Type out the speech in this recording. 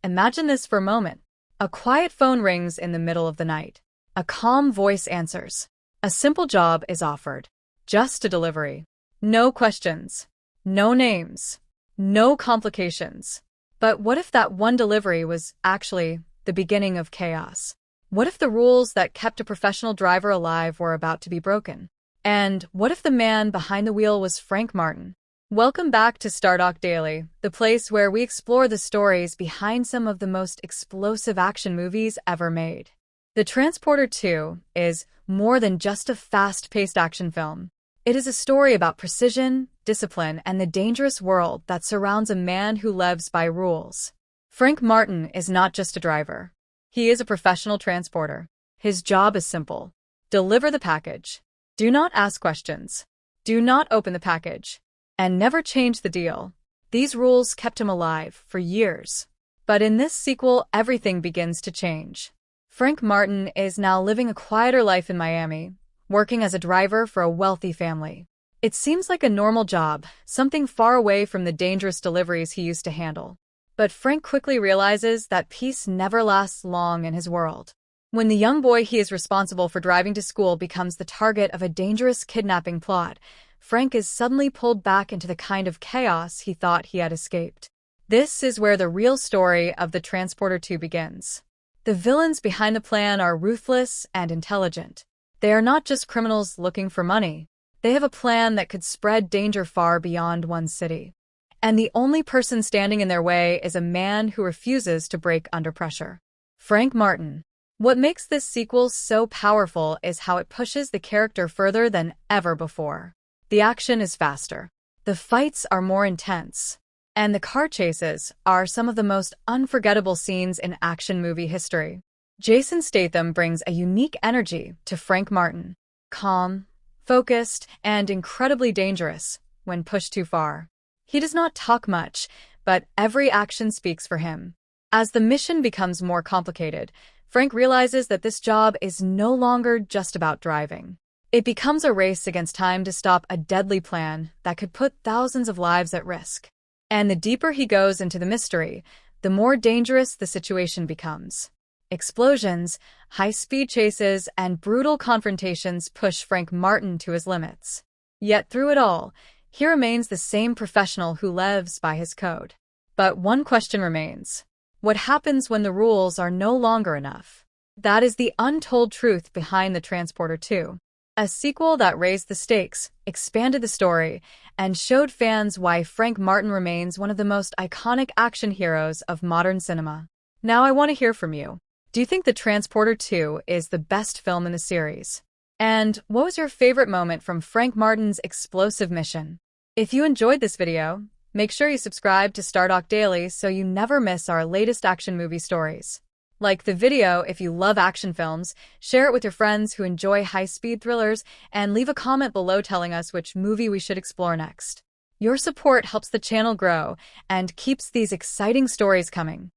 Imagine this for a moment. A quiet phone rings in the middle of the night. A calm voice answers. A simple job is offered. Just a delivery. No questions. No names. No complications. But what if that one delivery was actually the beginning of chaos? What if the rules that kept a professional driver alive were about to be broken? And what if the man behind the wheel was Frank Martin? Welcome back to Stardock Daily, the place where we explore the stories behind some of the most explosive action movies ever made. The Transporter 2 is more than just a fast-paced action film. It is a story about precision, discipline, and the dangerous world that surrounds a man who lives by rules. Frank Martin is not just a driver. He is a professional transporter. His job is simple. Deliver the package. Do not ask questions. Do not open the package. And never change the deal. These rules kept him alive for years. But in this sequel, everything begins to change. Frank Martin is now living a quieter life in Miami, working as a driver for a wealthy family. It seems like a normal job, something far away from the dangerous deliveries he used to handle. But Frank quickly realizes that peace never lasts long in his world. When the young boy he is responsible for driving to school becomes the target of a dangerous kidnapping plot, Frank is suddenly pulled back into the kind of chaos he thought he had escaped. This is where the real story of the Transporter 2 begins. The villains behind the plan are ruthless and intelligent. They are not just criminals looking for money. They have a plan that could spread danger far beyond one city. And the only person standing in their way is a man who refuses to break under pressure. Frank Martin. What makes this sequel so powerful is how it pushes the character further than ever before. The action is faster. The fights are more intense. And the car chases are some of the most unforgettable scenes in action movie history. Jason Statham brings a unique energy to Frank Martin. Calm, focused, and incredibly dangerous when pushed too far. He does not talk much, but every action speaks for him. As the mission becomes more complicated, Frank realizes that this job is no longer just about driving. It becomes a race against time to stop a deadly plan that could put thousands of lives at risk. And the deeper he goes into the mystery, the more dangerous the situation becomes. Explosions, high-speed chases, and brutal confrontations push Frank Martin to his limits. Yet through it all, he remains the same professional who lives by his code. But one question remains. What happens when the rules are no longer enough? That is the untold truth behind The Transporter 2. A sequel that raised the stakes, expanded the story, and showed fans why Frank Martin remains one of the most iconic action heroes of modern cinema. Now I want to hear from you. Do you think The Transporter 2 is the best film in the series? And what was your favorite moment from Frank Martin's explosive mission? If you enjoyed this video, make sure you subscribe to Stardock Daily so you never miss our latest action movie stories. Like the video if you love action films, share it with your friends who enjoy high-speed thrillers, and leave a comment below telling us which movie we should explore next. Your support helps the channel grow and keeps these exciting stories coming.